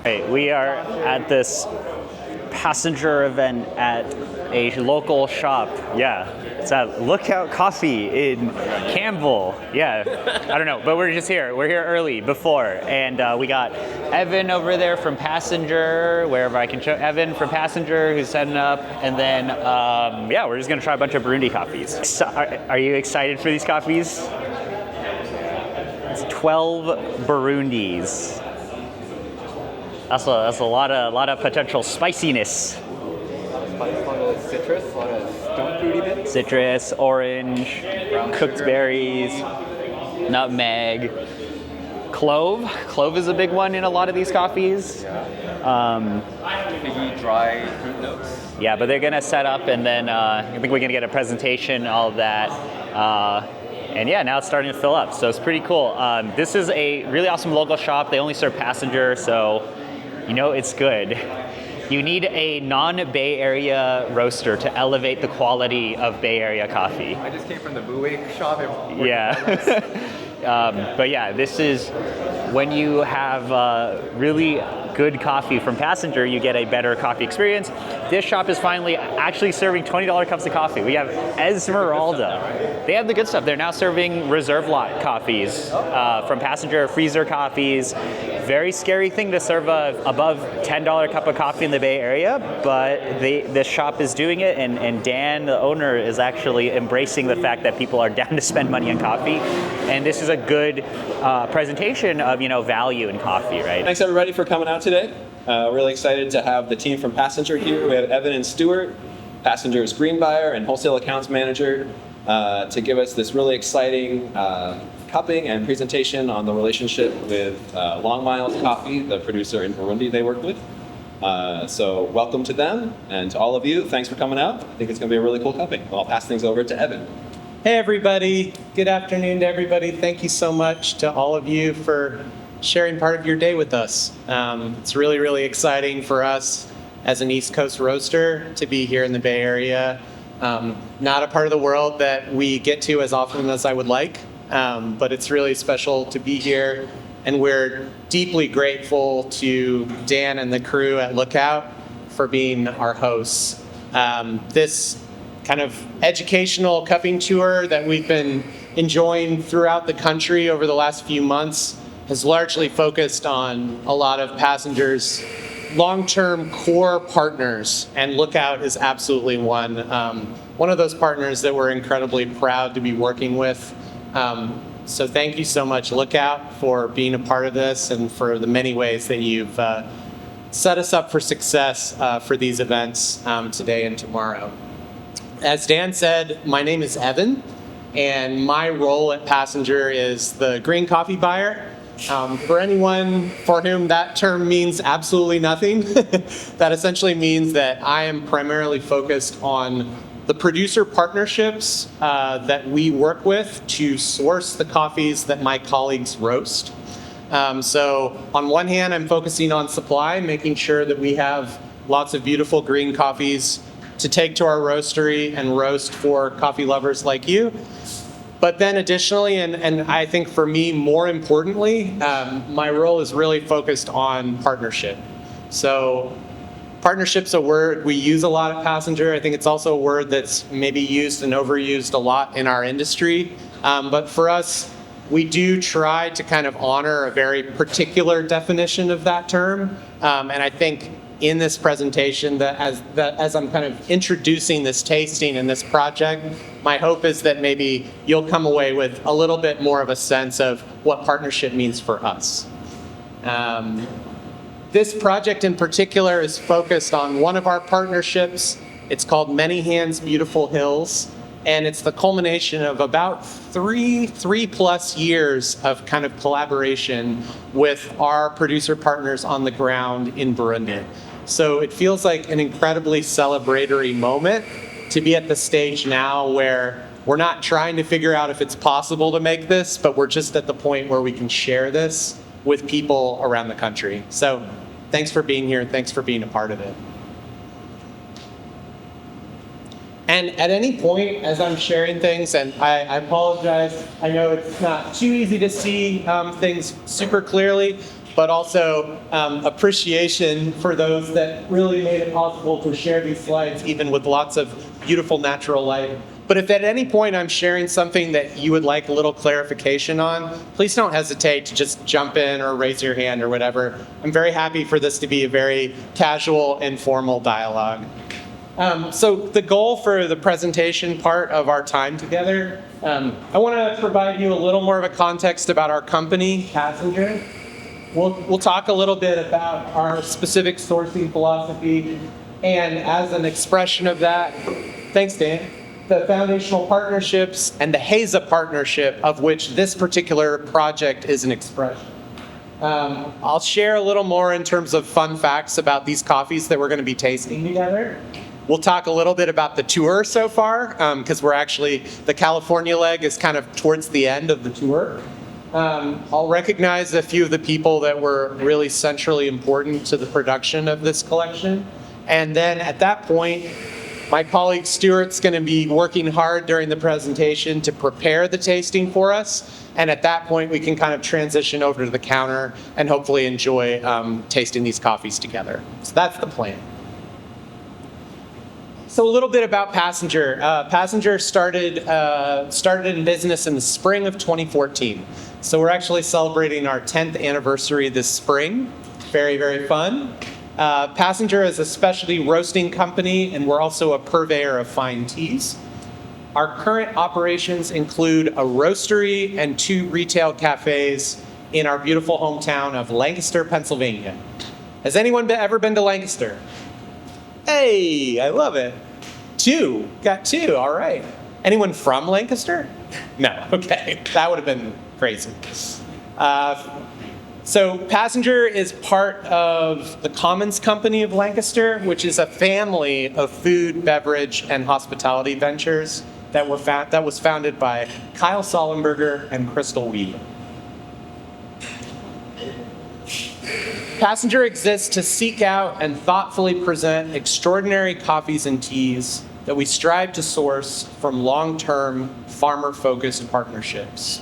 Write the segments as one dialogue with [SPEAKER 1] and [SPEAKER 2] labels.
[SPEAKER 1] Hey, we are at this passenger event at a local shop. Yeah, it's at Lookout Coffee in Campbell. Yeah, I don't know, but we're just here. We're here early before, and we got Evan over there from Passenger, wherever I can show Evan from Passenger, who's setting up, and then yeah, we're just gonna try a bunch of Burundi coffees. So, are you excited for these coffees? It's 12 Burundis. That's a lot of potential spiciness.
[SPEAKER 2] A lot of citrus, a lot of stone fruity bits.
[SPEAKER 1] Citrus, orange,
[SPEAKER 2] Brown
[SPEAKER 1] cooked
[SPEAKER 2] sugar.
[SPEAKER 1] berries, nutmeg, clove. Clove is a big one in a lot of these coffees.
[SPEAKER 2] Figgy, dry fruit notes.
[SPEAKER 1] Yeah, but they're gonna set up, and then I think we're gonna get a presentation, all of that. And yeah, now it's starting to fill up, so it's pretty cool. This is a really awesome local shop. They only serve Passenger, so you know it's good. You need a non-Bay Area roaster to elevate the quality of Bay Area coffee.
[SPEAKER 2] I just came from the Buick shop.
[SPEAKER 1] Yeah. But yeah, this is when you have really good coffee from Passenger, you get a better coffee experience. This shop is finally actually serving $20 cups of coffee. We have Esmeralda. They have the good stuff. They're now serving reserve lot coffees from Passenger, freezer coffees. Very scary thing to serve a above $10 cup of coffee in the Bay Area, but this shop is doing it, and Dan, the owner, is actually embracing the fact that people are down to spend money on coffee, and this is a good presentation of value in coffee, right?
[SPEAKER 3] Thanks everybody for coming out today. Really excited to have the team from Passenger here. We have Evan and Stuart, Passenger's green buyer and wholesale accounts manager, to give us this really exciting cupping and presentation on the relationship with Long Miles Coffee, the producer in Burundi they work with. So welcome to them, and to all of you, thanks for coming out. I think it's going to be a really cool cupping. I'll pass things over to Evan.
[SPEAKER 4] Hey everybody, good afternoon to everybody. Thank you so much to all of you for sharing part of your day with us. It's really, really exciting for us as an East Coast roaster to be here in the Bay Area. Not a part of the world that we get to as often as I would like, but it's really special to be here, and we're deeply grateful to Dan and the crew at Lookout for being our hosts. This kind of educational cupping tour that we've been enjoying throughout the country over the last few months has largely focused on a lot of Passengers' long-term core partners, and Lookout is absolutely one of those partners that we're incredibly proud to be working with. So thank you so much, Lookout, for being a part of this and for the many ways that you've set us up for success for these events today and tomorrow. As Dan said, my name is Evan, and my role at Passenger is the green coffee buyer. For anyone for whom that term means absolutely nothing, that essentially means that I am primarily focused on the producer partnerships that we work with to source the coffees that my colleagues roast. So on one hand, I'm focusing on supply, making sure that we have lots of beautiful green coffees to take to our roastery and roast for coffee lovers like you. But then additionally, and I think for me more importantly, my role is really focused on partnership. So partnership's a word we use a lot at Passenger. I think it's also a word that's maybe used and overused a lot in our industry. But for us, we do try to kind of honor a very particular definition of that term. And I think in this presentation, as I'm kind of introducing this tasting and this project, my hope is that maybe you'll come away with a little bit more of a sense of what partnership means for us. This project in particular is focused on one of our partnerships. It's called Many Hands, Beautiful Hills, and it's the culmination of about three plus years of kind of collaboration with our producer partners on the ground in Burundi. So it feels like an incredibly celebratory moment to be at the stage now where we're not trying to figure out if it's possible to make this, but we're just at the point where we can share this with people around the country. So thanks for being here, and thanks for being a part of it. And at any point, as I'm sharing things, and I apologize, I know it's not too easy to see things super clearly, but also appreciation for those that really made it possible to share these slides, even with lots of beautiful natural light. But if at any point I'm sharing something that you would like a little clarification on, please don't hesitate to just jump in or raise your hand or whatever. I'm very happy for this to be a very casual, informal dialogue. So the goal for the presentation part of our time together, I want to provide you a little more of a context about our company, Passenger. We'll talk a little bit about our specific sourcing philosophy, and as an expression of that, thanks, Dan, the foundational partnerships and the HAZA partnership, of which this particular project is an expression. I'll share a little more in terms of fun facts about these coffees that we're going to be tasting together. We'll talk a little bit about the tour so far, because the California leg is kind of towards the end of the tour. I'll recognize a few of the people that were really centrally important to the production of this collection. And then at that point, my colleague Stuart's going to be working hard during the presentation to prepare the tasting for us. And at that point, we can kind of transition over to the counter and hopefully enjoy tasting these coffees together. So that's the plan. So a little bit about Passenger. Passenger started in business in the spring of 2014. So we're actually celebrating our 10th anniversary this spring. Very, very fun. Passenger is a specialty roasting company, and we're also a purveyor of fine teas. Our current operations include a roastery and 2 retail cafes in our beautiful hometown of Lancaster, Pennsylvania. Has anyone ever been to Lancaster? Hey, I love it. 2, got 2, all right. Anyone from Lancaster? No, okay, that would have been crazy. So Passenger is part of the Commons Company of Lancaster, which is a family of food, beverage, and hospitality ventures that was founded by Kyle Sollenberger and Crystal Weed. Passenger exists to seek out and thoughtfully present extraordinary coffees and teas that we strive to source from long-term, farmer-focused partnerships.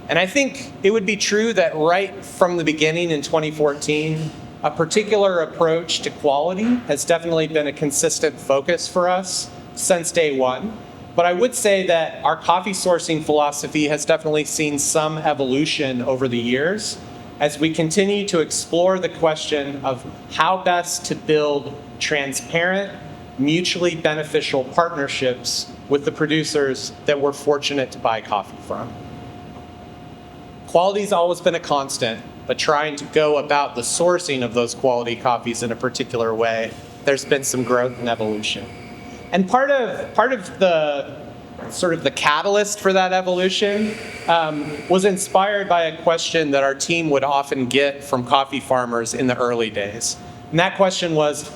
[SPEAKER 4] And I think it would be true that right from the beginning in 2014, a particular approach to quality has definitely been a consistent focus for us since day one. But I would say that our coffee sourcing philosophy has definitely seen some evolution over the years as we continue to explore the question of how best to build transparent, mutually beneficial partnerships with the producers that we're fortunate to buy coffee from. Quality's always been a constant, but trying to go about the sourcing of those quality coffees in a particular way, there's been some growth and evolution. And part of the sort of the catalyst for that evolution was inspired by a question that our team would often get from coffee farmers in the early days. And that question was,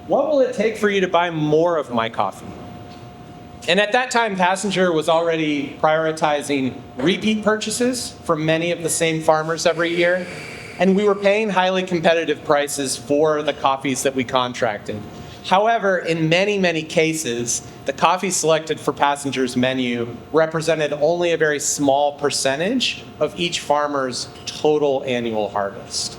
[SPEAKER 4] what will it take for you to buy more of my coffee? And at that time, Passenger was already prioritizing repeat purchases from many of the same farmers every year. And we were paying highly competitive prices for the coffees that we contracted. However, in many, many cases, the coffee selected for Passenger's menu represented only a very small percentage of each farmer's total annual harvest.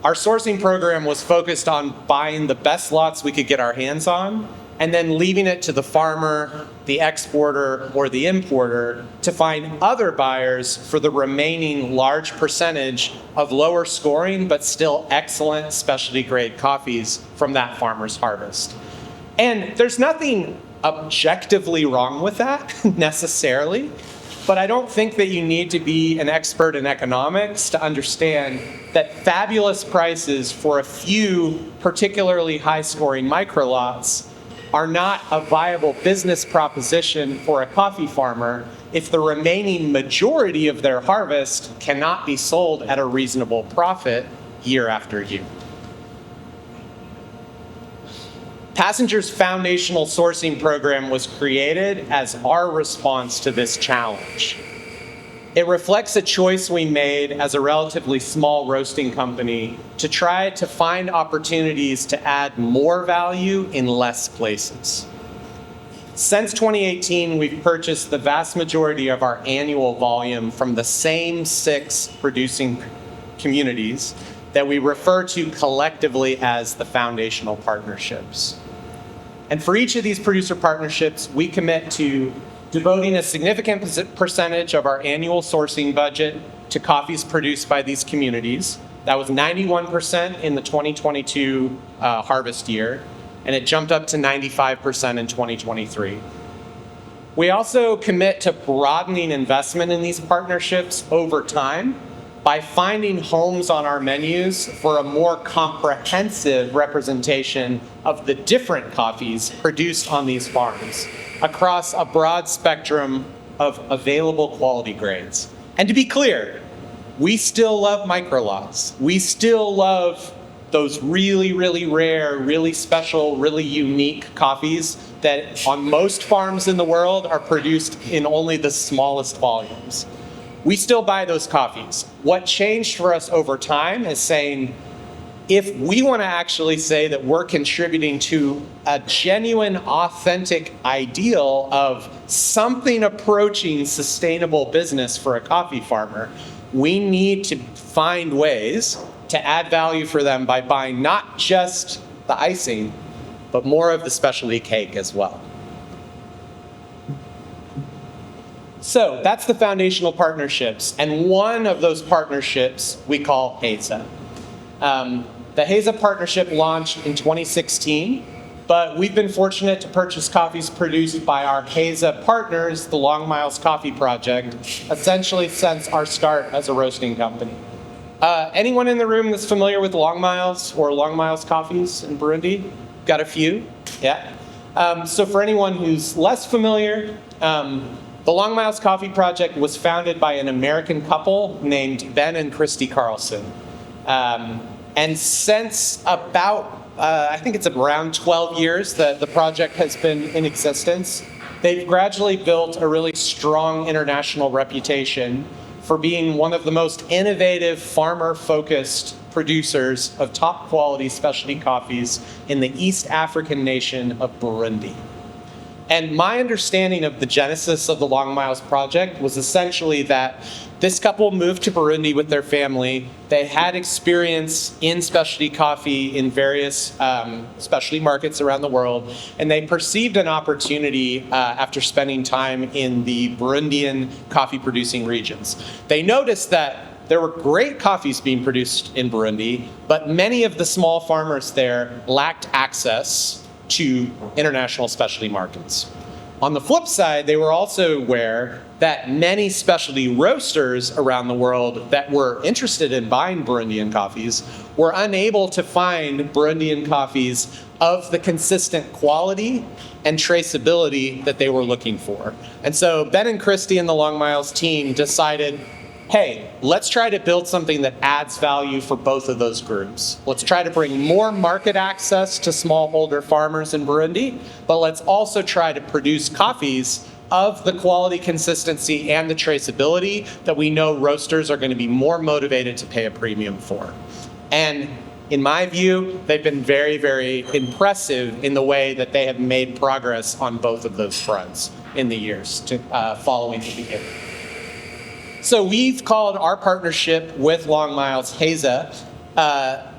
[SPEAKER 4] Our sourcing program was focused on buying the best lots we could get our hands on, and then leaving it to the farmer, the exporter, or the importer to find other buyers for the remaining large percentage of lower scoring but still excellent specialty grade coffees from that farmer's harvest. And there's nothing objectively wrong with that necessarily, but I don't think that you need to be an expert in economics to understand that fabulous prices for a few particularly high scoring micro lots are not a viable business proposition for a coffee farmer if the remaining majority of their harvest cannot be sold at a reasonable profit year after year. Passenger's foundational sourcing program was created as our response to this challenge. It reflects a choice we made as a relatively small roasting company to try to find opportunities to add more value in less places. Since 2018, we've purchased the vast majority of our annual volume from the same 6 producing communities that we refer to collectively as the foundational partnerships. And for each of these producer partnerships, we commit to devoting a significant percentage of our annual sourcing budget to coffees produced by these communities. That was 91% in the 2022 harvest year, and it jumped up to 95% in 2023. We also commit to broadening investment in these partnerships over time by finding homes on our menus for a more comprehensive representation of the different coffees produced on these farms across a broad spectrum of available quality grades. And to be clear, we still love microlots. We still love those really, really rare, really special, really unique coffees that on most farms in the world are produced in only the smallest volumes. We still buy those coffees. What changed for us over time is saying, if we want to actually say that we're contributing to a genuine, authentic ideal of something approaching sustainable business for a coffee farmer, we need to find ways to add value for them by buying not just the icing, but more of the specialty cake as well. So that's the foundational partnerships, and one of those partnerships we call HAZA. The HAZA partnership launched in 2016, but we've been fortunate to purchase coffees produced by our HAZA partners, the Long Miles Coffee Project, essentially since our start as a roasting company. Anyone in the room that's familiar with Long Miles or Long Miles coffees in Burundi? Got a few? Yeah. So for anyone who's less familiar, the Long Miles Coffee Project was founded by an American couple named Ben and Christy Carlson. And since about, I think it's around 12 years that the project has been in existence, they've gradually built a really strong international reputation for being one of the most innovative, farmer-focused producers of top-quality specialty coffees in the East African nation of Burundi. And my understanding of the genesis of the Long Miles Project was essentially that this couple moved to Burundi with their family. They had experience in specialty coffee in various specialty markets around the world, and they perceived an opportunity after spending time in the Burundian coffee-producing regions. They noticed that there were great coffees being produced in Burundi, but many of the small farmers there lacked access to international specialty markets. On the flip side, they were also aware that many specialty roasters around the world that were interested in buying Burundian coffees were unable to find Burundian coffees of the consistent quality and traceability that they were looking for. And so Ben and Christy and the Long Miles team decided, hey, let's try to build something that adds value for both of those groups. Let's try to bring more market access to smallholder farmers in Burundi, but let's also try to produce coffees of the quality, consistency, and the traceability that we know roasters are going to be more motivated to pay a premium for. And in my view, they've been very, very impressive in the way that they have made progress on both of those fronts in the years following the beginning. So we've called our partnership with Long Miles HAZA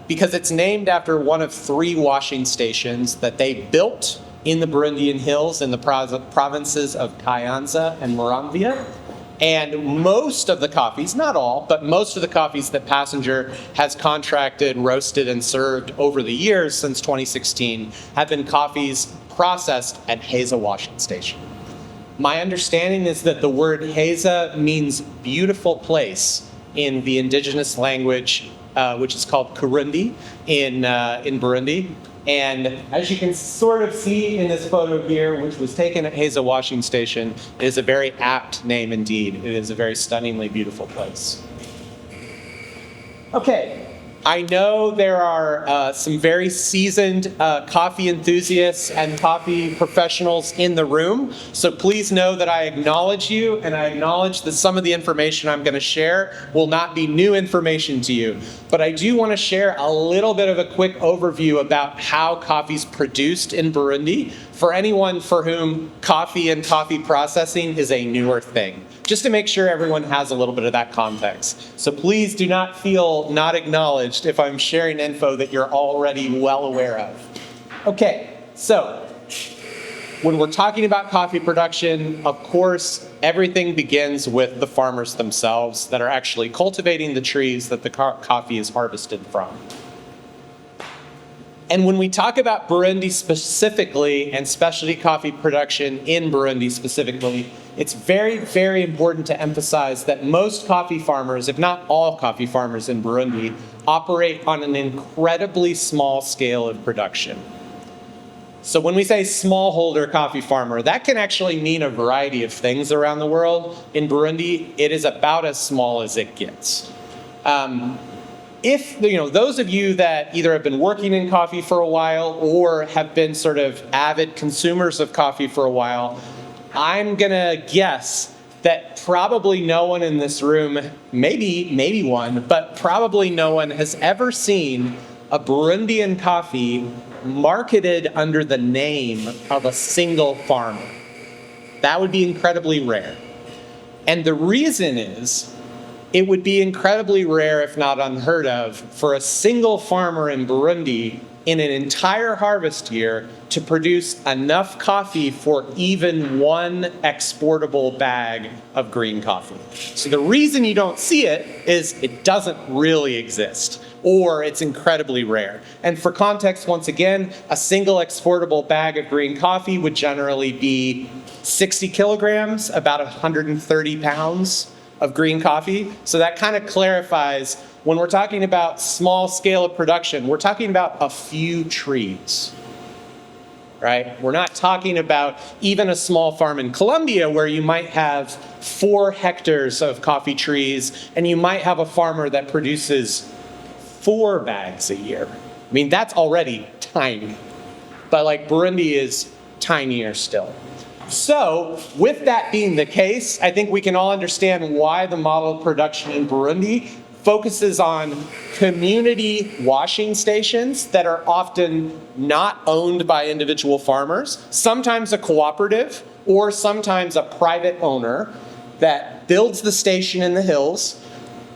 [SPEAKER 4] because it's named after one of 3 washing stations that they built in the Burundian hills in the provinces of Kayanza and Muramvya. And most of the coffees, not all, but most of the coffees that Passenger has contracted, roasted, and served over the years since 2016 have been coffees processed at HAZA washing station. My understanding is that the word HAZA means beautiful place in the indigenous language, which is called Kirundi in Burundi. And as you can sort of see in this photo here, which was taken at HAZA washing station, it is a very apt name indeed. It is a very stunningly beautiful place. Okay. I know there are some very seasoned coffee enthusiasts and coffee professionals in the room, so please know that I acknowledge you, and I acknowledge that some of the information I'm going to share will not be new information to you. But I do want to share a little bit of a quick overview about how coffee is produced in Burundi for anyone for whom coffee and coffee processing is a newer thing. just to make sure everyone has a little bit of that context. So please do not feel not acknowledged if I'm sharing info that you're already well aware of. Okay, so when we're talking about coffee production, of course, everything begins with the farmers themselves that are actually cultivating the trees that the coffee is harvested from. And when we talk about Burundi specifically and specialty coffee production in Burundi specifically, it's very, very important to emphasize that most coffee farmers, if not all coffee farmers in Burundi, operate on an incredibly small scale of production. So when we say smallholder coffee farmer, that can actually mean a variety of things around the world. In Burundi, it is about as small as it gets. If those of you that either have been working in coffee for a while or have been sort of avid consumers of coffee for a while, I'm gonna guess that probably no one in this room, maybe one, but probably no one has ever seen a Burundian coffee marketed under the name of a single farmer. That would be incredibly rare. And the reason is, it would be incredibly rare, if not unheard of, for a single farmer in Burundi in an entire harvest year to produce enough coffee for even one exportable bag of green coffee. So the reason you don't see it is it doesn't really exist, or it's incredibly rare. And for context, once again, a single exportable bag of green coffee would generally be 60 kilograms, about 130 pounds of green coffee. So that kind of clarifies, when we're talking about small scale of production, we're talking about a few trees, right? We're not talking about even a small farm in Colombia where you might have 4 hectares of coffee trees and you might have a farmer that produces 4 bags a year. I mean, that's already tiny, but like Burundi is tinier still. So with that being the case, I think we can all understand why the model of production in Burundi focuses on community washing stations that are often not owned by individual farmers, sometimes a cooperative or sometimes a private owner that builds the station in the hills.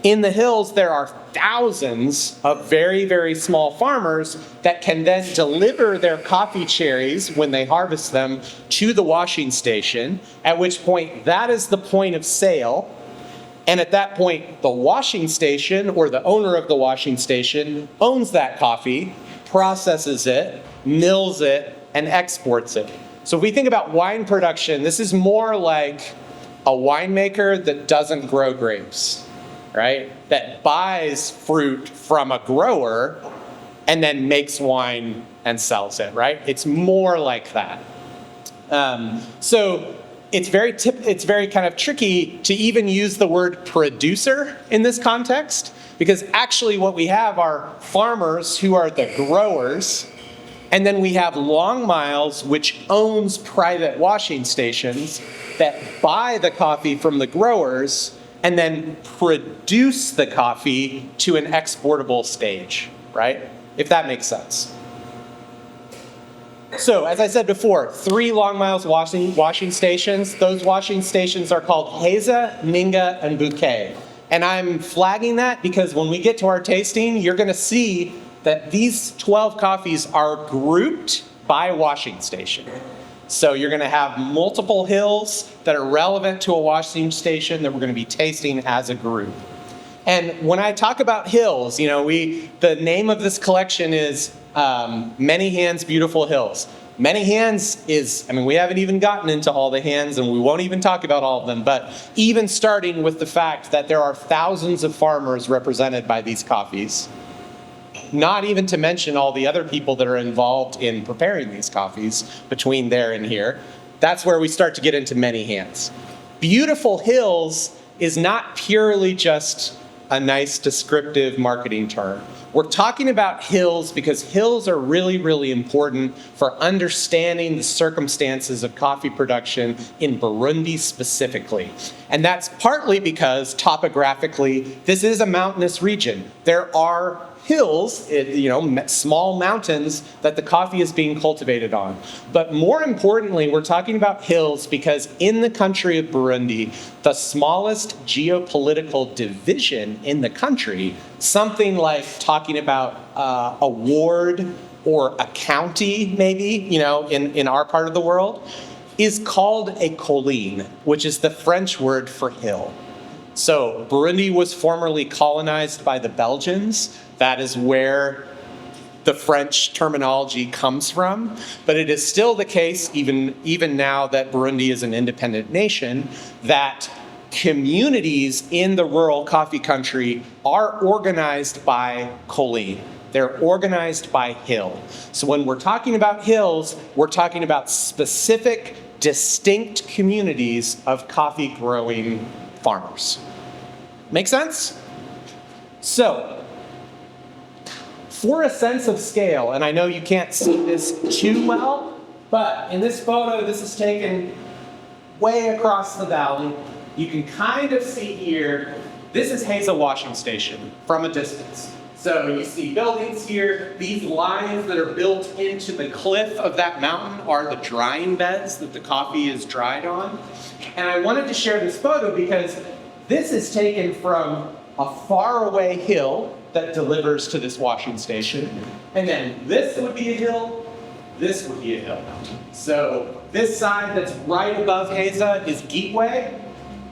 [SPEAKER 4] In the hills, there are thousands of very, very small farmers that can then deliver their coffee cherries when they harvest them to the washing station, at which point that is the point of sale. And at that point, the washing station or the owner of the washing station owns that coffee, processes it, mills it, and exports it. So if we think about wine production, this is more like a winemaker that doesn't grow grapes, right? That buys fruit from a grower and then makes wine and sells it, right? It's more like that. So it's very kind of tricky to even use the word producer in this context, because actually what we have are farmers who are the growers, and then we have Long Miles, which owns private washing stations that buy the coffee from the growers and then produce the coffee to an exportable stage, right? If that makes sense. So, as I said before, 3 Long Miles washing stations. Those washing stations are called Heza, Ninga, and Bouquet. And I'm flagging that because when we get to our tasting, you're going to see that these 12 coffees are grouped by washing station. So you're going to have multiple hills that are relevant to a washing station that we're going to be tasting as a group. And when I talk about hills, the name of this collection is Many Hands, Beautiful Hills. Many Hands we haven't even gotten into all the hands and we won't even talk about all of them, but even starting with the fact that there are thousands of farmers represented by these coffees, not even to mention all the other people that are involved in preparing these coffees between there and here, that's where we start to get into many hands. Beautiful Hills is not purely just a nice descriptive marketing term. We're talking about hills because hills are really, really important for understanding the circumstances of coffee production in Burundi specifically. And that's partly because topographically, this is a mountainous region. There are hills, small mountains that the coffee is being cultivated on. But more importantly, we're talking about hills because in the country of Burundi, the smallest geopolitical division in the country, something like talking about a ward or a county, maybe, in our part of the world, is called a colline, which is the French word for hill. So Burundi was formerly colonized by the Belgians. That is where the French terminology comes from. But it is still the case, even now that Burundi is an independent nation, that communities in the rural coffee country are organized by colline. They're organized by hill. So when we're talking about hills, we're talking about specific, distinct communities of coffee growing farmers. Make sense? So, for a sense of scale, and I know you can't see this too well, but in this photo, this is taken way across the valley. You can kind of see here, this is Hazel washing station from a distance. So you see buildings here. These lines that are built into the cliff of that mountain are the drying beds that the coffee is dried on. And I wanted to share this photo because this is taken from a faraway hill that delivers to this washing station. And then this would be a hill, this would be a hill. So this side that's right above Haza is Gitwe,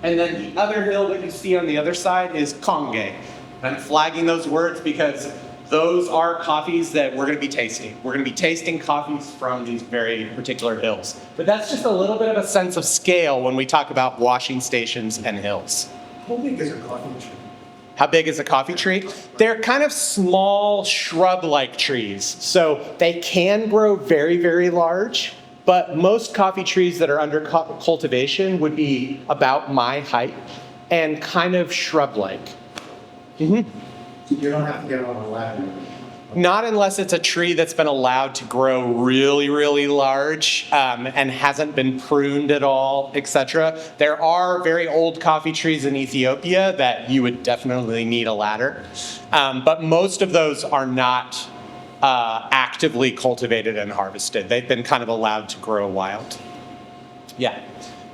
[SPEAKER 4] and then the other hill that you see on the other side is Konge. I'm flagging those words because those are coffees that we're going to be tasting. We're going to be tasting coffees from these very particular hills. But that's just a little bit of a sense of scale when we talk about washing stations and hills.
[SPEAKER 5] How big is a coffee tree?
[SPEAKER 4] How big is a coffee tree? They're kind of small shrub-like trees. So they can grow very, very large. But most coffee trees that are under cultivation would be about my height and kind of shrub-like.
[SPEAKER 5] You don't have to get on a ladder.
[SPEAKER 4] Not unless it's a tree that's been allowed to grow really, really large and hasn't been pruned at all, etc. There are very old coffee trees in Ethiopia that you would definitely need a ladder. But most of those are not actively cultivated and harvested. They've been kind of allowed to grow wild. Yeah.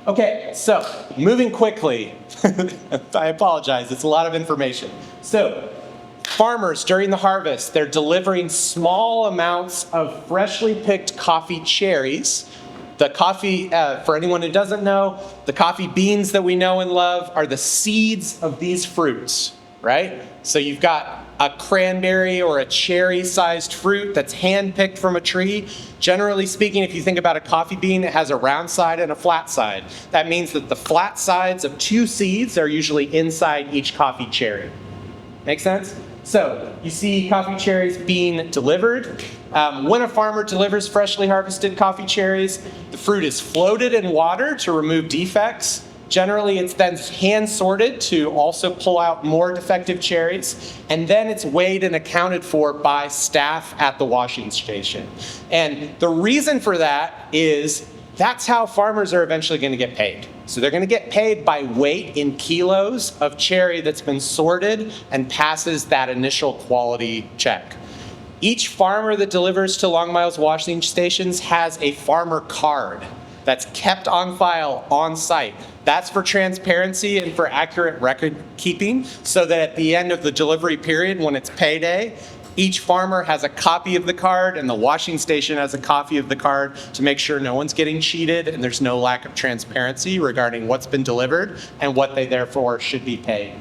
[SPEAKER 4] Okay, so moving quickly. I apologize, it's a lot of information. So, farmers during the harvest, they're delivering small amounts of freshly picked coffee cherries. The coffee, for anyone who doesn't know, the coffee beans that we know and love are the seeds of these fruits, right? So you've got a cranberry or a cherry-sized fruit that's hand-picked from a tree. Generally speaking, if you think about a coffee bean, it has a round side and a flat side. That means that the flat sides of two seeds are usually inside each coffee cherry. Make sense? So you see coffee cherries being delivered. When a farmer delivers freshly harvested coffee cherries, the fruit is floated in water to remove defects. Generally, it's then hand sorted to also pull out more defective cherries, and then it's weighed and accounted for by staff at the washing station. And the reason for that is that's how farmers are eventually going to get paid. So they're going to get paid by weight in kilos of cherry that's been sorted and passes that initial quality check. Each farmer that delivers to Long Miles washing stations has a farmer card that's kept on file on site. That's for transparency and for accurate record keeping, so that at the end of the delivery period, when it's payday, each farmer has a copy of the card and the washing station has a copy of the card to make sure no one's getting cheated and there's no lack of transparency regarding what's been delivered and what they therefore should be paid.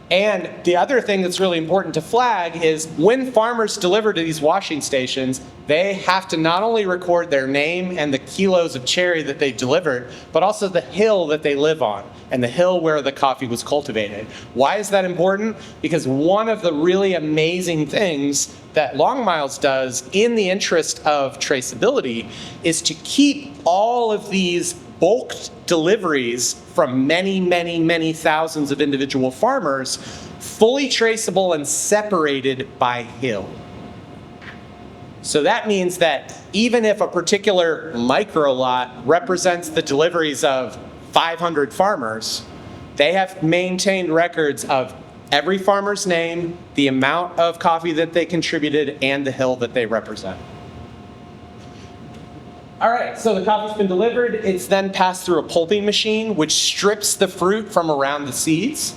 [SPEAKER 4] And the other thing that's really important to flag is when farmers deliver to these washing stations, they have to not only record their name and the kilos of cherry that they delivered, but also the hill that they live on and the hill where the coffee was cultivated. Why is that important? Because one of the really amazing things that Long Miles does in the interest of traceability is to keep all of these bulk deliveries from many, many, many thousands of individual farmers fully traceable and separated by hill. So that means that even if a particular micro lot represents the deliveries of 500 farmers, they have maintained records of every farmer's name, the amount of coffee that they contributed, and the hill that they represent. All right, so the coffee's been delivered. It's then passed through a pulping machine, which strips the fruit from around the seeds.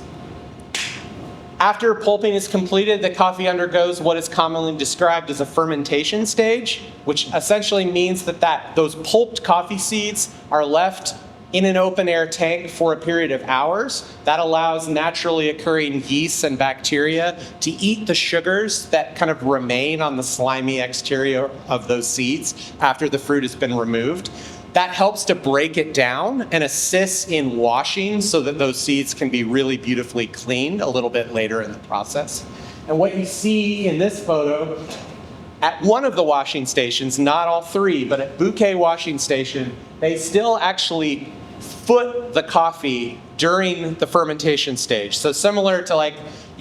[SPEAKER 4] After pulping is completed, the coffee undergoes what is commonly described as a fermentation stage, which essentially means that those pulped coffee seeds are left in an open air tank for a period of hours. That allows naturally occurring yeasts and bacteria to eat the sugars that kind of remain on the slimy exterior of those seeds after the fruit has been removed. That helps to break it down and assists in washing so that those seeds can be really beautifully cleaned a little bit later in the process. And what you see in this photo, at one of the washing stations, not all three, but at Bouquet Washing Station, they still actually foot the coffee during the fermentation stage. So similar to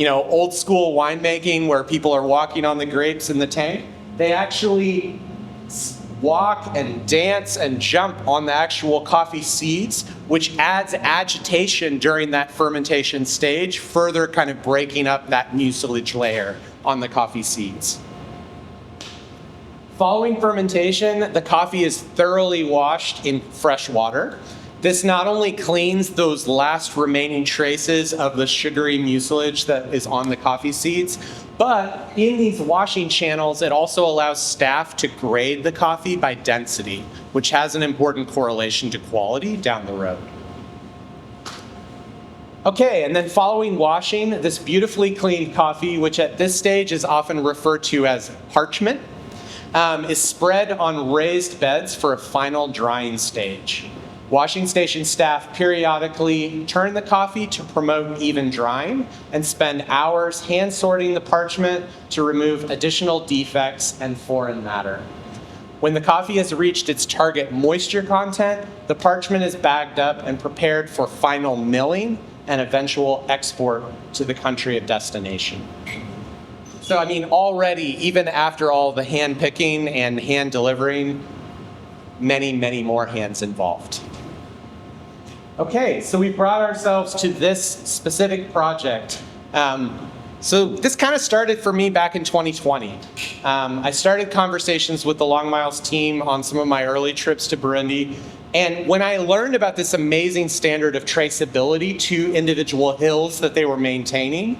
[SPEAKER 4] old school winemaking where people are walking on the grapes in the tank, they actually walk and dance and jump on the actual coffee seeds, which adds agitation during that fermentation stage, further kind of breaking up that mucilage layer on the coffee seeds. Following fermentation, the coffee is thoroughly washed in fresh water. This not only cleans those last remaining traces of the sugary mucilage that is on the coffee seeds, but in these washing channels, it also allows staff to grade the coffee by density, which has an important correlation to quality down the road. Okay, and then following washing, this beautifully cleaned coffee, which at this stage is often referred to as parchment, is spread on raised beds for a final drying stage. Washing station staff periodically turn the coffee to promote even drying and spend hours hand sorting the parchment to remove additional defects and foreign matter. When the coffee has reached its target moisture content, the parchment is bagged up and prepared for final milling and eventual export to the country of destination. So, already, even after all the hand picking and hand delivering, many, many more hands involved. Okay, so we brought ourselves to this specific project. So this kind of started for me back in 2020. I started conversations with the Long Miles team on some of my early trips to Burundi. And when I learned about this amazing standard of traceability to individual hills that they were maintaining,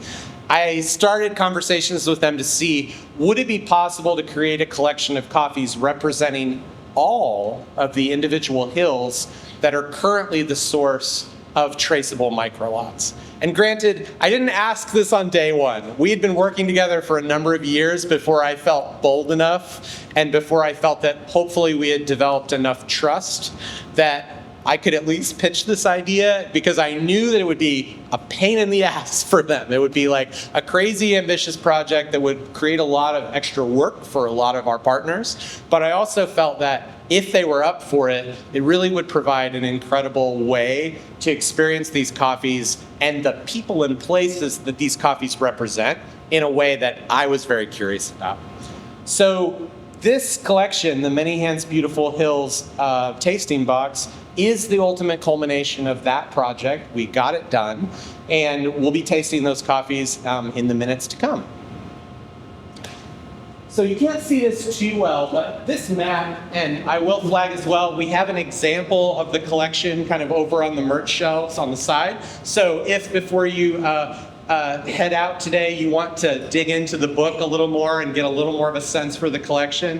[SPEAKER 4] I started conversations with them to see, would it be possible to create a collection of coffees representing all of the individual hills that are currently the source of traceable microlots. And granted, I didn't ask this on day one. We had been working together for a number of years before I felt bold enough and before I felt that hopefully we had developed enough trust that I could at least pitch this idea, because I knew that it would be a pain in the ass for them. It would be like a crazy ambitious project that would create a lot of extra work for a lot of our partners. But I also felt that if they were up for it, it really would provide an incredible way to experience these coffees and the people and places that these coffees represent in a way that I was very curious about. So this collection, the Many Hands Beautiful Hills tasting box, is the ultimate culmination of that project. We got it done, and we'll be tasting those coffees in the minutes to come. So you can't see this too well, but this map, and I will flag as well, we have an example of the collection kind of over on the merch shelves on the side. So if before you head out today, you want to dig into the book a little more and get a little more of a sense for the collection,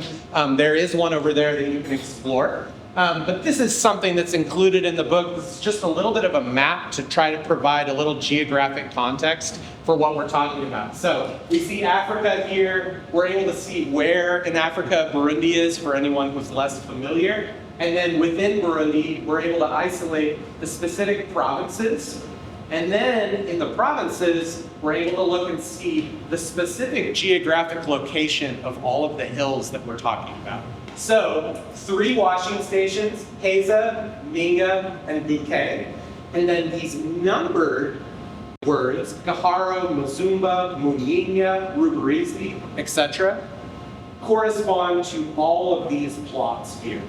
[SPEAKER 4] there is one over there that you can explore. But this is something that's included in the book. This is just a little bit of a map to try to provide a little geographic context for what we're talking about. So we see Africa here. We're able to see where in Africa Burundi is for anyone who's less familiar. And then within Burundi, we're able to isolate the specific provinces. And then in the provinces, we're able to look and see the specific geographic location of all of the hills that we're talking about. So 3 washing stations, Heza, Minga, and Bouquet. And then these numbered words, Gaharo, Muzumba, Munyinya, Ruberizi, etc., correspond to all of these plots here.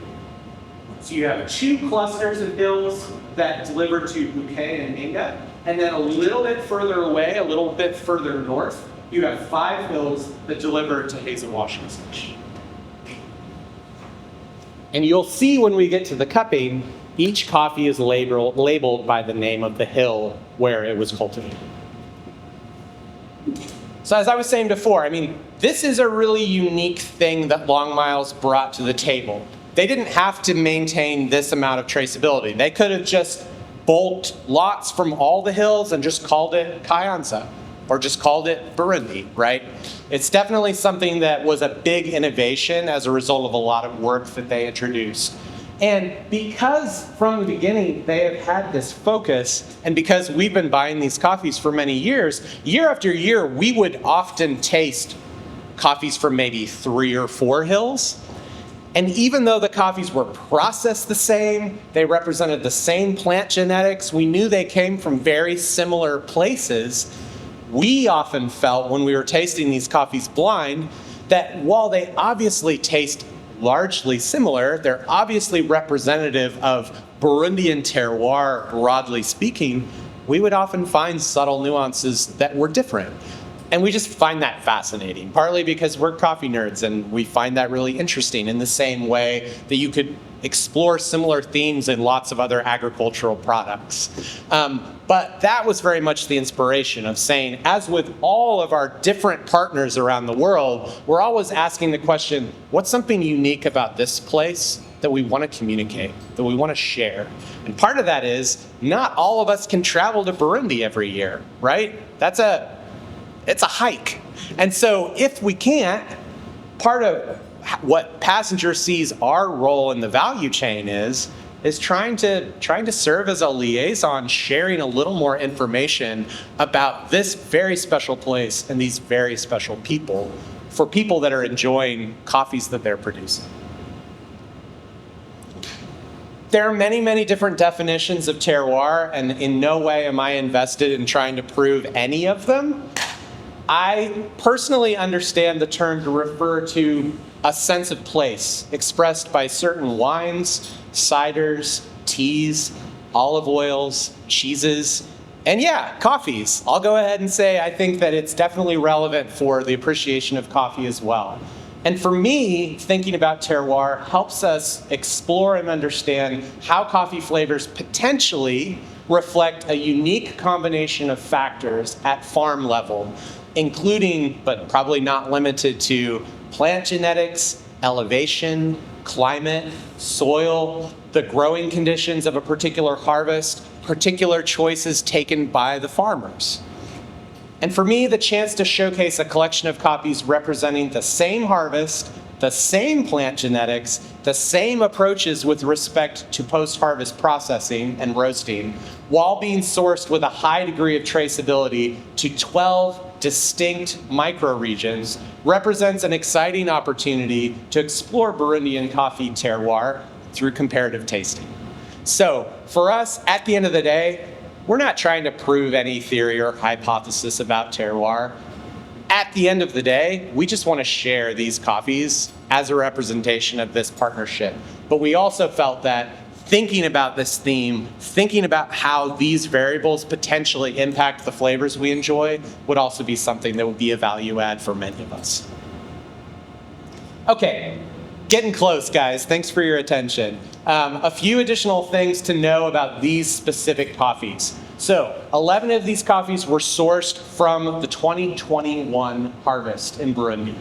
[SPEAKER 4] So you have 2 clusters of hills that deliver to Bouquet and Minga, And then a little bit further away, a little bit further north, you have 5 hills that deliver to Hazen, Washington. And you'll see when we get to the cupping, each coffee is labeled by the name of the hill where it was cultivated. So as I was saying before, this is a really unique thing that Long Miles brought to the table. They didn't have to maintain this amount of traceability. They could have just bulked lots from all the hills and just called it Kayonza, or just called it Burundi, right? It's definitely something that was a big innovation as a result of a lot of work that they introduced. And because from the beginning they have had this focus, and because we've been buying these coffees for many years, year after year we would often taste coffees from maybe 3 or 4 hills. And even though the coffees were processed the same, they represented the same plant genetics, we knew they came from very similar places, we often felt when we were tasting these coffees blind that while they obviously taste largely similar, they're obviously representative of Burundian terroir, broadly speaking, we would often find subtle nuances that were different. And we just find that fascinating, partly because we're coffee nerds and we find that really interesting in the same way that you could explore similar themes in lots of other agricultural products. But that was very much the inspiration of saying, as with all of our different partners around the world, we're always asking the question, what's something unique about this place that we want to communicate, that we want to share? And part of that is, not all of us can travel to Burundi every year, right? It's a hike. And so if we can't, part of what Passenger sees our role in the value chain is trying to serve as a liaison, sharing a little more information about this very special place and these very special people for people that are enjoying coffees that they're producing. There are many, many different definitions of terroir, and in no way am I invested in trying to prove any of them. I personally understand the term to refer to a sense of place expressed by certain wines, ciders, teas, olive oils, cheeses, and yeah, coffees. I'll go ahead and say I think that it's definitely relevant for the appreciation of coffee as well. And for me, thinking about terroir helps us explore and understand how coffee flavors potentially reflect a unique combination of factors at farm level, including, but probably not limited to, plant genetics, elevation, climate, soil, the growing conditions of a particular harvest, particular choices taken by the farmers. And for me, the chance to showcase a collection of coffees representing the same harvest, the same plant genetics, the same approaches with respect to post-harvest processing and roasting, while being sourced with a high degree of traceability to 12 distinct microregions, represents an exciting opportunity to explore Burundian coffee terroir through comparative tasting. So for us, at the end of the day, we're not trying to prove any theory or hypothesis about terroir. At the end of the day, we just want to share these coffees as a representation of this partnership. But we also felt that thinking about this theme, thinking about how these variables potentially impact the flavors we enjoy would also be something that would be a value add for many of us. Okay, getting close, guys. Thanks for your attention. A few additional things to know about these specific coffees. So 11 of these coffees were sourced from the 2021 harvest in Burundi.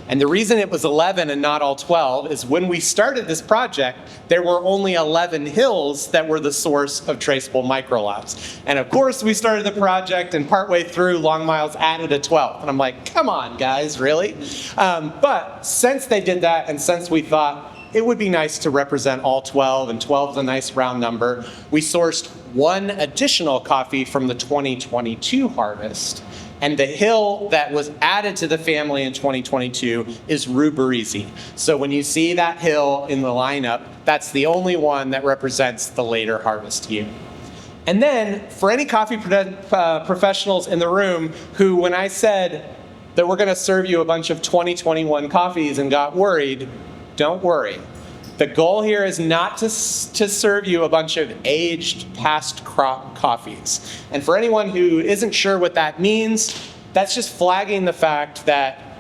[SPEAKER 4] And the reason it was 11 and not all 12 is when we started this project, there were only 11 hills that were the source of traceable microlabs. And of course, we started the project, and partway through, Long Miles added a 12th. And I'm like, come on, guys, really? But since they did that, and since we thought it would be nice to represent all 12, and 12 is a nice round number, we sourced one additional coffee from the 2022 harvest. And the hill that was added to the family in 2022 is Ruberizi. So when you see that hill in the lineup, that's the only one that represents the later harvest year. And then for any coffee professionals in the room who, when I said that we're going to serve you a bunch of 2021 coffees and got worried, don't worry. The goal here is not to serve you a bunch of aged past crop coffees. And for anyone who isn't sure what that means, that's just flagging the fact that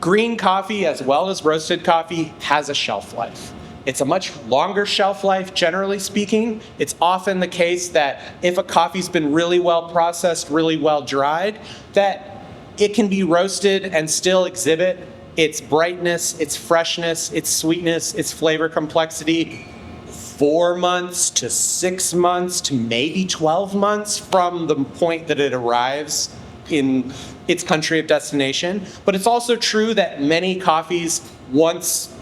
[SPEAKER 4] green coffee, as well as roasted coffee, has a shelf life. It's a much longer shelf life, generally speaking. It's often the case that if a coffee's been really well processed, really well dried, that it can be roasted and still exhibit its brightness, its freshness, its sweetness, its flavor complexity 4 months to 6 months to maybe 12 months from the point that it arrives in its country of destination. But it's also true that many coffees, once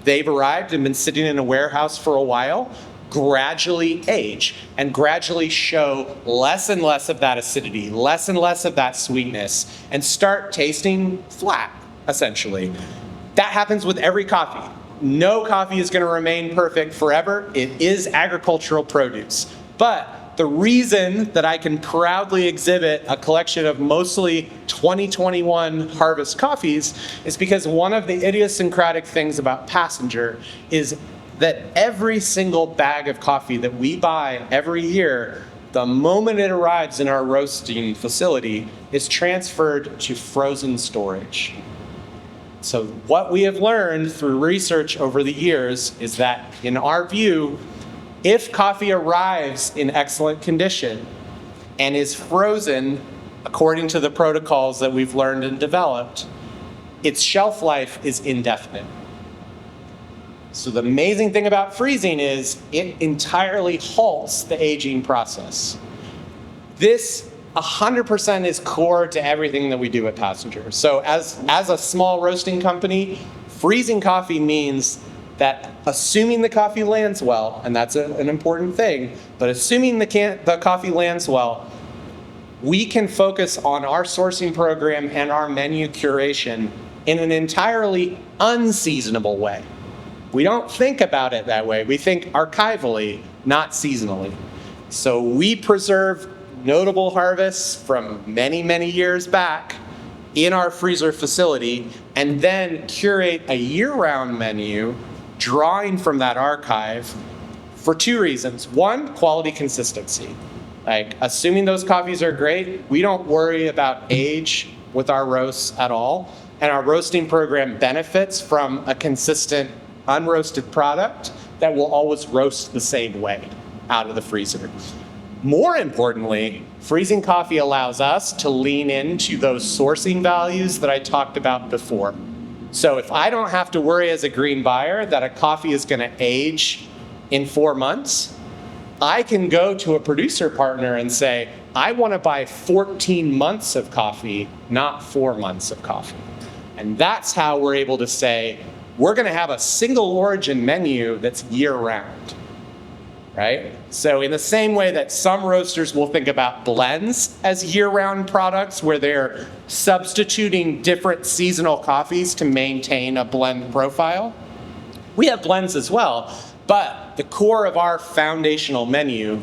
[SPEAKER 4] they've arrived and been sitting in a warehouse for a while, gradually age and gradually show less and less of that acidity, less and less of that sweetness, and start tasting flat, essentially. That happens with every coffee. No coffee is going to remain perfect forever. It is agricultural produce. But the reason that I can proudly exhibit a collection of mostly 2021 harvest coffees is because one of the idiosyncratic things about Passenger is that every single bag of coffee that we buy every year, the moment it arrives in our roasting facility, is transferred to frozen storage. So what we have learned through research over the years is that, in our view, if coffee arrives in excellent condition and is frozen according to the protocols that we've learned and developed, its shelf life is indefinite. So the amazing thing about freezing is it entirely halts the aging process. This 100% is core to everything that we do at Passenger. So as a small roasting company, freezing coffee means that assuming the coffee lands well, and that's an important thing, but assuming the coffee lands well, we can focus on our sourcing program and our menu curation in an entirely unseasonable way. We don't think about it that way. We think archivally, not seasonally. So we preserve notable harvests from many, many years back in our freezer facility, and then curate a year-round menu drawing from that archive for two reasons. One, quality consistency. Like, assuming those coffees are great, we don't worry about age with our roasts at all. And our roasting program benefits from a consistent unroasted product that will always roast the same way out of the freezer. More importantly, freezing coffee allows us to lean into those sourcing values that I talked about before. So if I don't have to worry as a green buyer that a coffee is going to age in 4 months, I can go to a producer partner and say, I want to buy 14 months of coffee, not 4 months of coffee. And that's how we're able to say, we're going to have a single origin menu that's year-round, right? So in the same way that some roasters will think about blends as year-round products where they're substituting different seasonal coffees to maintain a blend profile, we have blends as well. But the core of our foundational menu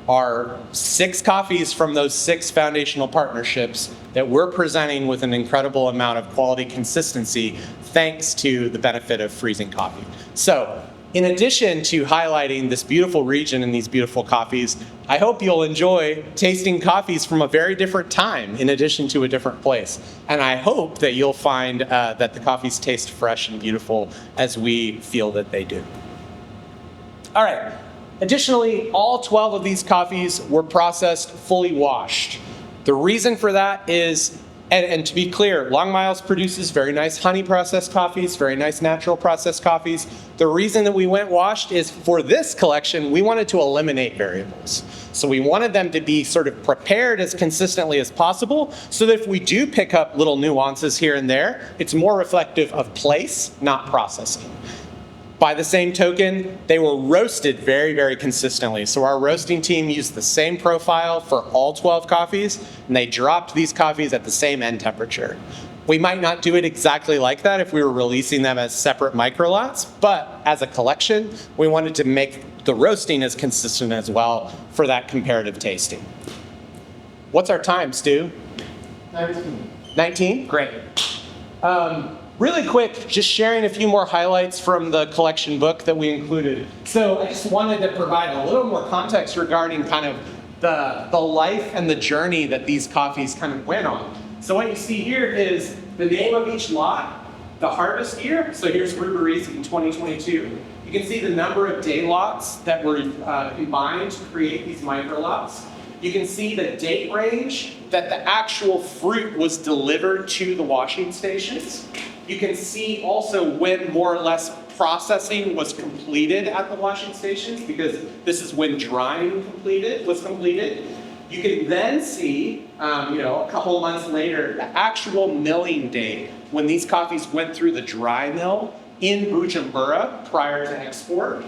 [SPEAKER 4] are 6 coffees from those 6 foundational partnerships that we're presenting with an incredible amount of quality consistency thanks to the benefit of freezing coffee. So in addition to highlighting this beautiful region and these beautiful coffees, I hope you'll enjoy tasting coffees from a very different time in addition to a different place. And I hope that you'll find that the coffees taste fresh and beautiful as we feel that they do. All right. Additionally, all 12 of these coffees were processed fully washed. The reason for that is, and to be clear, Long Miles produces very nice honey processed coffees, very nice natural processed coffees. The reason that we went washed is for this collection, we wanted to eliminate variables. So we wanted them to be sort of prepared as consistently as possible so that if we do pick up little nuances here and there, it's more reflective of place, not processing. By the same token, they were roasted very, very consistently. So our roasting team used the same profile for all 12 coffees, and they dropped these coffees at the same end temperature. We might not do it exactly like that if we were releasing them as separate micro lots, but as a collection, we wanted to make the roasting as consistent as well for that comparative tasting. What's our time, Stu?
[SPEAKER 5] 19.
[SPEAKER 4] 19? Great. Really quick, just sharing a few more highlights from the collection book that we included. So I just wanted to provide a little more context regarding kind of the life and the journey that these coffees kind of went on. So what you see here is the name of each lot, the harvest year. So here's Ruberies in 2022. You can see the number of day lots that were combined to create these micro lots. You can see the date range that the actual fruit was delivered to the washing stations. You can see also when more or less processing was completed at the washing stations, because this is when drying was completed. You can then see, a couple months later, the actual milling date when these coffees went through the dry mill in Bujumbura prior to export.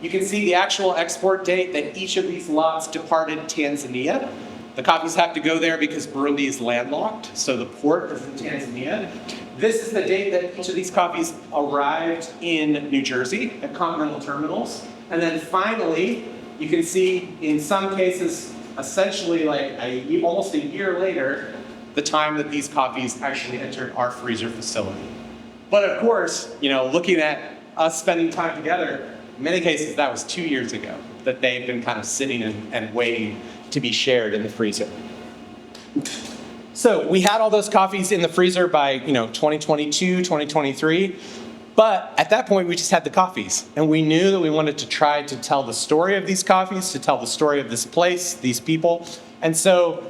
[SPEAKER 4] You can see the actual export date that each of these lots departed Tanzania. The coffees have to go there because Burundi is landlocked, so the port is in Tanzania. This is the date that each of these coffees arrived in New Jersey at Continental Terminals. And then finally, you can see in some cases, essentially like almost a year later, the time that these coffees actually entered our freezer facility. But of course, looking at us spending time together, in many cases that was 2 years ago that they've been kind of sitting and waiting to be shared in the freezer. So we had all those coffees in the freezer by 2022, 2023. But at that point, we just had the coffees. And we knew that we wanted to try to tell the story of these coffees, to tell the story of this place, these people. And so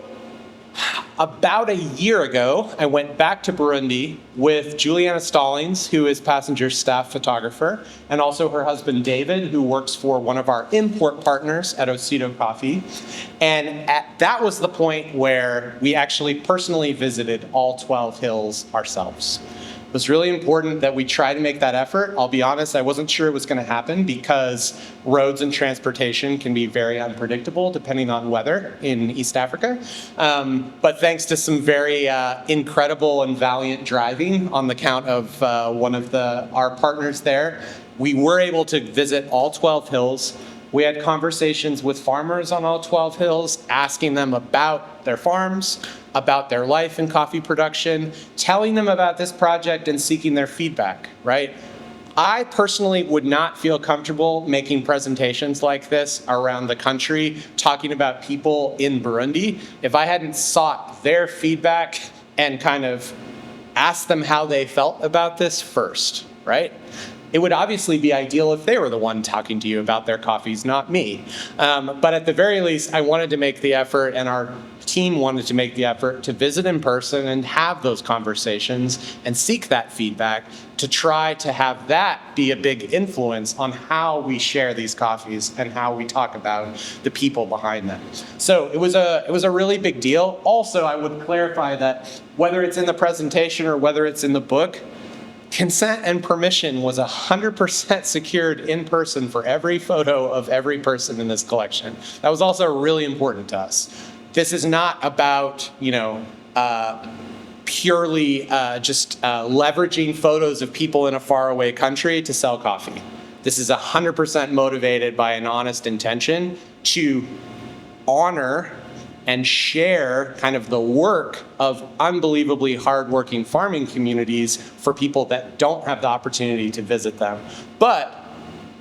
[SPEAKER 4] about a year ago, I went back to Burundi with Julianna Stallings, who is Passenger staff photographer, and also her husband David, who works for one of our import partners at Ocido Coffee. And that was the point where we actually personally visited all 12 hills ourselves. It was really important that we try to make that effort. I'll be honest, I wasn't sure it was going to happen because roads and transportation can be very unpredictable depending on weather in East Africa. But thanks to some very incredible and valiant driving on the count of one of our partners there, we were able to visit all 12 hills. We had conversations with farmers on all 12 hills, asking them about their farms, about their life in coffee production, telling them about this project and seeking their feedback, right? I personally would not feel comfortable making presentations like this around the country, talking about people in Burundi, if I hadn't sought their feedback and kind of asked them how they felt about this first, right? It would obviously be ideal if they were the one talking to you about their coffees, not me. But at the very least, I wanted to make the effort, and our team wanted to make the effort to visit in person and have those conversations and seek that feedback to try to have that be a big influence on how we share these coffees and how we talk about the people behind them. So it was a really big deal. Also, I would clarify that whether it's in the presentation or whether it's in the book, consent and permission was 100% secured in person for every photo of every person in this collection. That was also really important to us. This is not about, purely just leveraging photos of people in a faraway country to sell coffee. This is 100% motivated by an honest intention to honor and share kind of the work of unbelievably hardworking farming communities for people that don't have the opportunity to visit them. But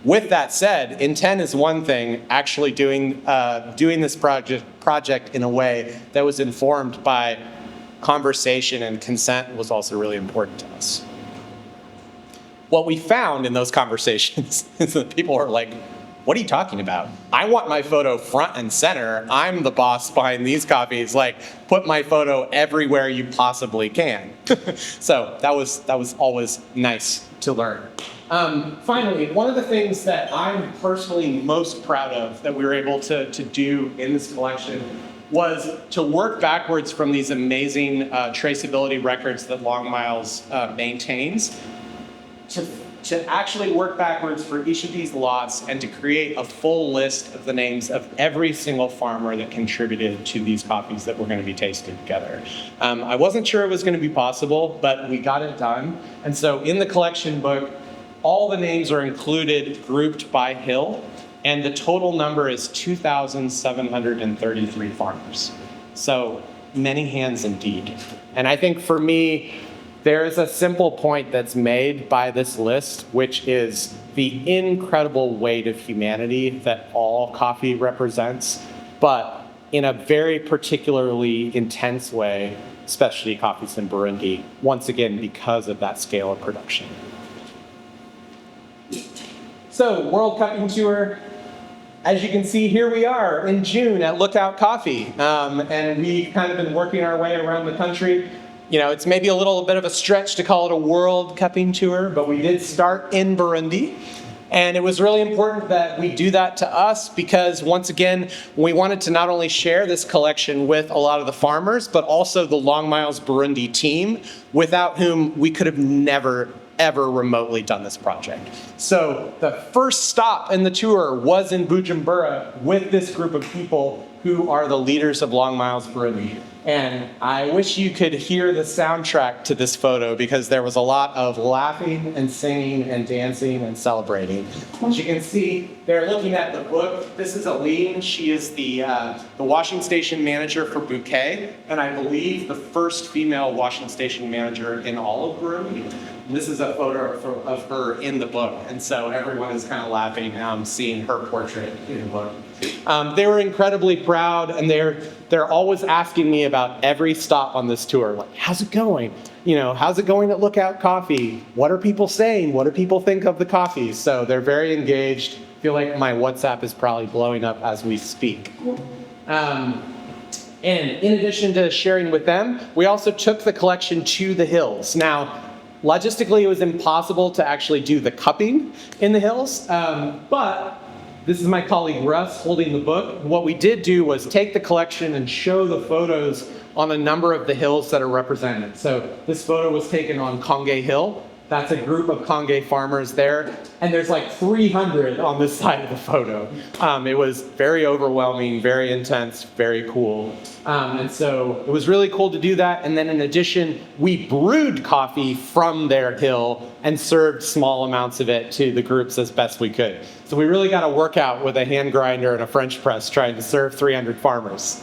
[SPEAKER 4] with that said, intent is one thing, actually doing this project in a way that was informed by conversation and consent was also really important to us. What we found in those conversations is that people were like, what are you talking about? I want my photo front and center. I'm the boss behind these coffees. Like, put my photo everywhere you possibly can. So that was always nice to learn. Finally, one of the things that I'm personally most proud of that we were able to do in this collection was to work backwards from these amazing traceability records that Long Miles maintains to actually work backwards for each of these lots and to create a full list of the names of every single farmer that contributed to these coffees that we're going to be tasting together. I wasn't sure it was going to be possible, but we got it done. And so in the collection book, all the names are included, grouped by hill, and the total number is 2,733 farmers. So many hands indeed. And I think for me, there is a simple point that's made by this list, which is the incredible weight of humanity that all coffee represents, but in a very particularly intense way, specialty coffees in Burundi, once again, because of that scale of production. So, World Cupping Tour. As you can see, here we are in June at Lookout Coffee, and we've kind of been working our way around the country. You know, it's maybe a little bit of a stretch to call it a World Cupping Tour, but we did start in Burundi. And it was really important that we do that to us because, once again, we wanted to not only share this collection with a lot of the farmers, but also the Long Miles Burundi team, without whom we could have never, ever remotely done this project. So the first stop in the tour was in Bujumbura with this group of people who are the leaders of Long Miles Burundi. And I wish you could hear the soundtrack to this photo because there was a lot of laughing and singing and dancing and celebrating. As you can see, they're looking at the book. This is Aline. She is the washing station manager for Bouquet, and I believe the first female washing station manager in all of Burundi. This is a photo of her in the book, and so everyone is kind of laughing seeing her portrait in the book. They were incredibly proud, and they're always asking me about every stop on this tour. Like, how's it going? You know, how's it going at Lookout Coffee? What are people saying? What do people think of the coffee? So they're very engaged. I feel like my WhatsApp is probably blowing up as we speak. And in addition to sharing with them, we also took the collection to the hills. Now, logistically, it was impossible to actually do the cupping in the hills, but this is my colleague Russ holding the book. What we did do was take the collection and show the photos on a number of the hills that are represented. So this photo was taken on Conge Hill. That's a group of Conge farmers there. And there's like 300 on this side of the photo. It was very overwhelming, very intense, very cool. And so it was really cool to do that. And then in addition, we brewed coffee from their hill and served small amounts of it to the groups as best we could. So we really got a workout with a hand grinder and a French press trying to serve 300 farmers.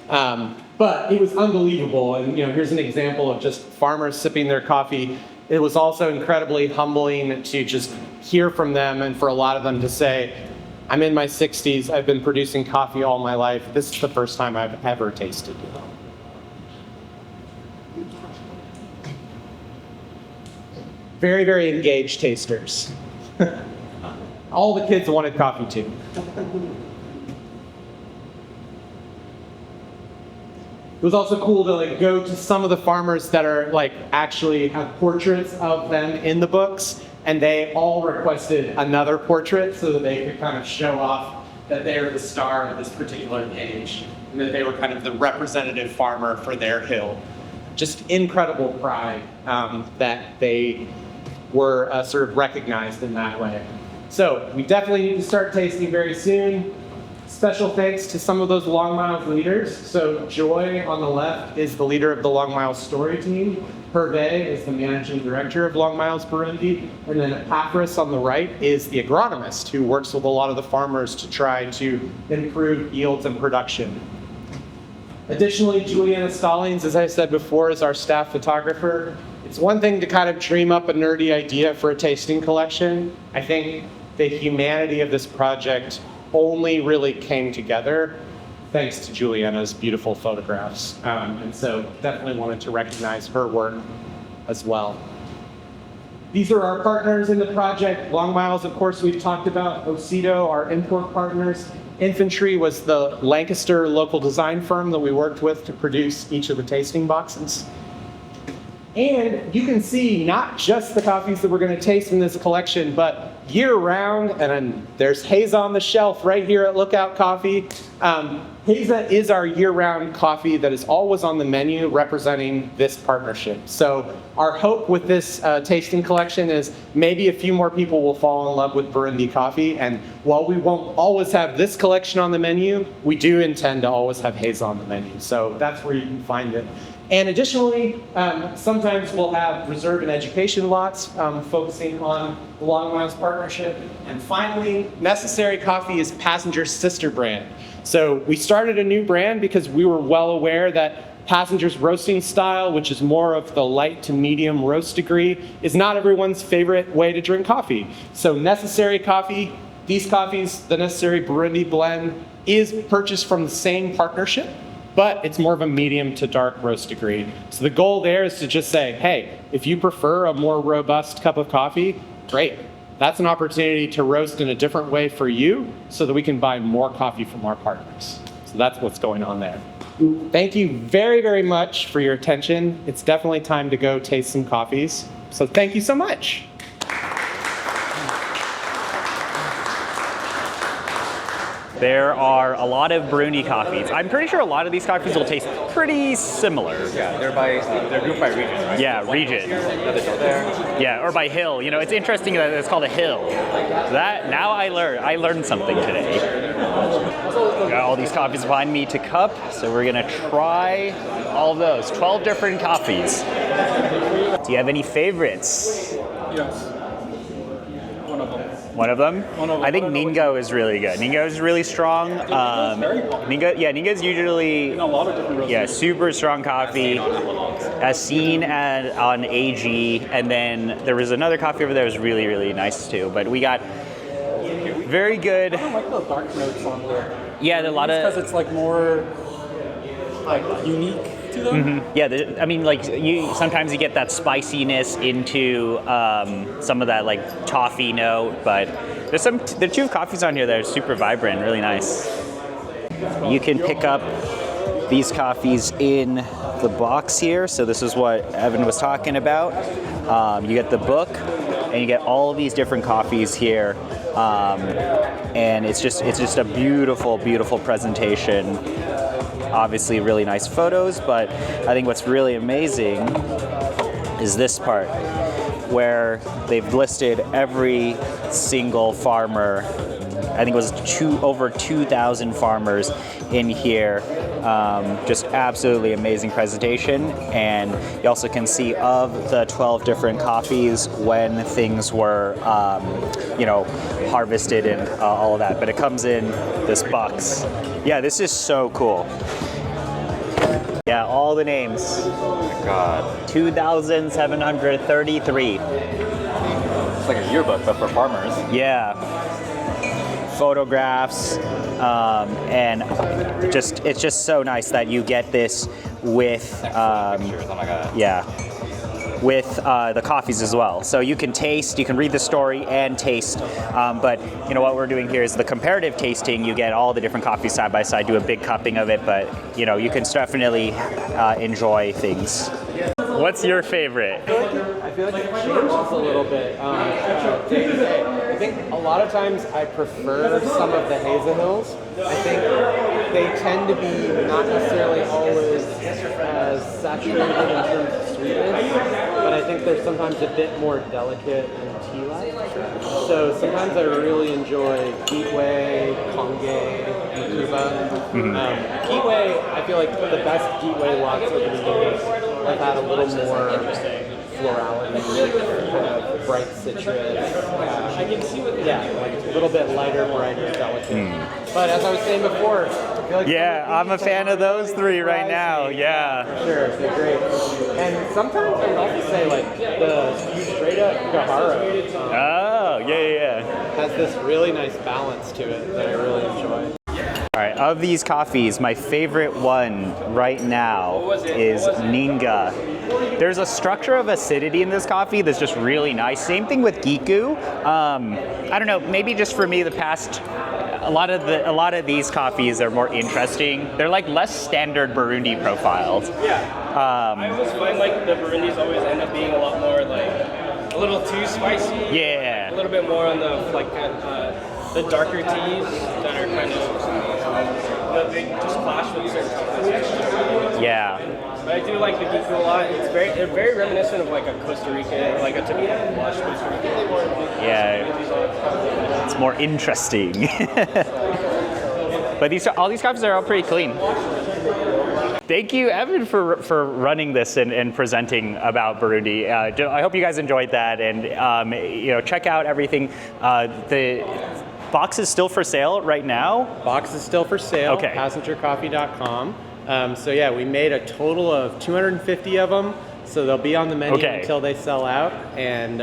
[SPEAKER 4] But it was unbelievable. And here's an example of just farmers sipping their coffee. It was also incredibly humbling to just hear from them and for a lot of them to say, I'm in my 60s, I've been producing coffee all my life. This is the first time I've ever tasted it. Very, very engaged tasters. All the kids wanted coffee too. It was also cool to go to some of the farmers that are actually have portraits of them in the books, and they all requested another portrait so that they could kind of show off that they are the star of this particular page and that they were kind of the representative farmer for their hill. Just incredible pride that they were sort of recognized in that way. So we definitely need to start tasting very soon. Special thanks to some of those Long Miles leaders. So Joy on the left is the leader of the Long Miles story team. Hervé is the managing director of Long Miles Burundi. And then Epaphras on the right is the agronomist who works with a lot of the farmers to try to improve yields and production. Additionally, Julianna Stallings, as I said before, is our staff photographer. It's one thing to kind of dream up a nerdy idea for a tasting collection. I think the humanity of this project only really came together thanks to Julianna's beautiful photographs. And so definitely wanted to recognize her work as well. These are our partners in the project. Long Miles, of course, we've talked about. Ocido, our import partners. Infantry was the Lancaster local design firm that we worked with to produce each of the tasting boxes. And you can see not just the coffees that we're going to taste in this collection, but year-round, and then there's Haza on the shelf right here at Lookout Coffee. Haza is our year-round coffee that is always on the menu representing this partnership. So our hope with this tasting collection is maybe a few more people will fall in love with Burundi coffee. And while we won't always have this collection on the menu, we do intend to always have Haza on the menu. So that's where you can find it. And additionally, sometimes we'll have reserve and education lots focusing on the Long Miles partnership. And finally, Necessary Coffee is Passenger's sister brand. So we started a new brand because we were well aware that Passenger's roasting style, which is more of the light to medium roast degree, is not everyone's favorite way to drink coffee. So Necessary Coffee, these coffees, the Necessary Burundi blend, is purchased from the same partnership, but it's more of a medium to dark roast degree. So the goal there is to just say, hey, if you prefer a more robust cup of coffee, great. That's an opportunity to roast in a different way for you so that we can buy more coffee from our partners. So that's what's going on there. Thank you very, very much for your attention. It's definitely time to go taste some coffees. So thank you so much.
[SPEAKER 1] There are a lot of Burundi coffees. I'm pretty sure a lot of these coffees will taste pretty similar.
[SPEAKER 2] Yeah, they're grouped by region, right?
[SPEAKER 1] Yeah, region.
[SPEAKER 2] There.
[SPEAKER 1] Yeah, or by hill. You know, it's interesting that it's called a hill. That now I learned something today. Got all these coffees behind me to cup, so we're gonna try all of those. 12 different coffees. Do you have any favorites?
[SPEAKER 6] Yes.
[SPEAKER 1] One of them?
[SPEAKER 6] One of them.
[SPEAKER 1] I think Ningo is really good. Ningo is really strong. Ningo is usually
[SPEAKER 6] In a lot of different roasters.
[SPEAKER 1] super strong coffee, as seen on AG, and then there was another coffee over there that was really, really nice too. But we got very good.
[SPEAKER 6] I like the dark notes on there.
[SPEAKER 1] Yeah, a lot
[SPEAKER 6] Because
[SPEAKER 1] of.
[SPEAKER 6] it's like more like unique to them.
[SPEAKER 1] Yeah, I mean, like sometimes you get that spiciness into some of that like toffee note, but there are two coffees on here that are super vibrant, really nice. You can pick up these coffees in the box here. So this is what Evan was talking about. You get the book, and you get all of these different coffees here, and it's just a beautiful, beautiful presentation. Obviously really nice photos, but I think what's really amazing is this part where they've listed every single farmer. I think it was over 2,000 farmers in here. Just absolutely amazing presentation, and you also can see of the 12 different coffees when things were harvested and all of that, but it comes in this box. Yeah, this is so cool. Yeah, all the names.
[SPEAKER 2] Oh my god.
[SPEAKER 1] 2,733.
[SPEAKER 2] It's like a yearbook, but for farmers.
[SPEAKER 1] Yeah. Photographs, and it's just so nice that you get this with
[SPEAKER 2] Pictures, oh my god.
[SPEAKER 1] yeah, with the coffees as well. So you can taste, you can read the story and taste, but you know what we're doing here is the comparative tasting. You get all the different coffees side by side, do a big cupping of it, but you know, you can definitely enjoy things. What's your favorite?
[SPEAKER 4] I feel like it changes a little bit day to day. I think a lot of times I prefer some of the Hazel Hills. I think they tend to be not necessarily always as saturated in terms of sweetness, but I think they're sometimes a bit more delicate and tea-like. So sometimes I really enjoy Gateway, Kongay, and Kuba. Gateway, I feel like the best Gateway lots over the years have had a little more florality, kind of bright citrus. I can see what like a little bit lighter, brighter, delicate. But as I was saying before, I feel like
[SPEAKER 1] I'm a fan of those three right now. Yeah.
[SPEAKER 4] Sure, they're great. And sometimes I would also say like the straight up Gahara
[SPEAKER 1] Oh, yeah.
[SPEAKER 4] has this really nice balance to it that I really enjoy.
[SPEAKER 1] All right, of these coffees, my favorite one right now is Ninga. There's a structure of acidity in this coffee that's just really nice. Same thing with Giku. I don't know, maybe just for me, a lot of these coffees are more interesting. They're like less standard Burundi profiles.
[SPEAKER 7] Yeah. I always find like the Burundis always end up being a lot more like a little too spicy.
[SPEAKER 1] Yeah.
[SPEAKER 7] A little bit more on the like the darker teas that are kind of they just clash with certain coffees.
[SPEAKER 1] Yeah.
[SPEAKER 7] But I do like the Giku a lot. They're very reminiscent of like a Costa Rican, like a typical lush Costa Rican.
[SPEAKER 1] Yeah. It's more interesting. But all these coffees are all pretty clean. Thank you, Evan, for running this and presenting about Burundi. I hope you guys enjoyed that, and check out everything. The box is still for sale right now.
[SPEAKER 4] Box is still for sale.
[SPEAKER 1] Okay.
[SPEAKER 4] Passengercoffee.com. So yeah, we made a total of 250 of them. So they'll be on the menu
[SPEAKER 1] Okay.
[SPEAKER 4] until they sell out. And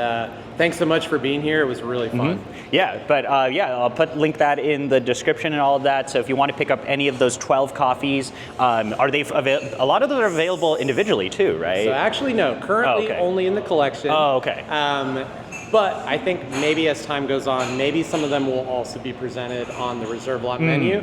[SPEAKER 4] thanks so much for being here. It was really fun.
[SPEAKER 1] Yeah, but I'll link that in the description and all of that. So if you want to pick up any of those 12 coffees, are they a lot of them are available individually too, right?
[SPEAKER 4] So actually, no. Currently,
[SPEAKER 1] okay.
[SPEAKER 4] only in the collection.
[SPEAKER 1] Oh, okay.
[SPEAKER 4] But I think maybe as time goes on, maybe some of them will also be presented on the reserve lot menu.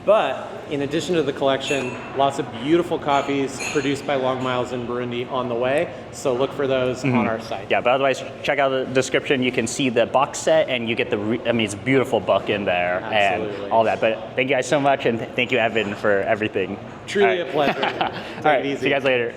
[SPEAKER 4] But in addition to the collection, lots of beautiful coffees produced by Long Miles in Burundi on the way. So look for those on our site.
[SPEAKER 1] Yeah, but otherwise, check out the description. You can see the box set, and you get it's a beautiful book in there
[SPEAKER 4] Absolutely.
[SPEAKER 1] and all that. But thank you guys so much, and thank you, Evan, for everything.
[SPEAKER 4] Truly
[SPEAKER 1] All
[SPEAKER 4] a pleasure.
[SPEAKER 1] All
[SPEAKER 4] Take
[SPEAKER 1] right,
[SPEAKER 4] it easy.
[SPEAKER 1] see you guys later.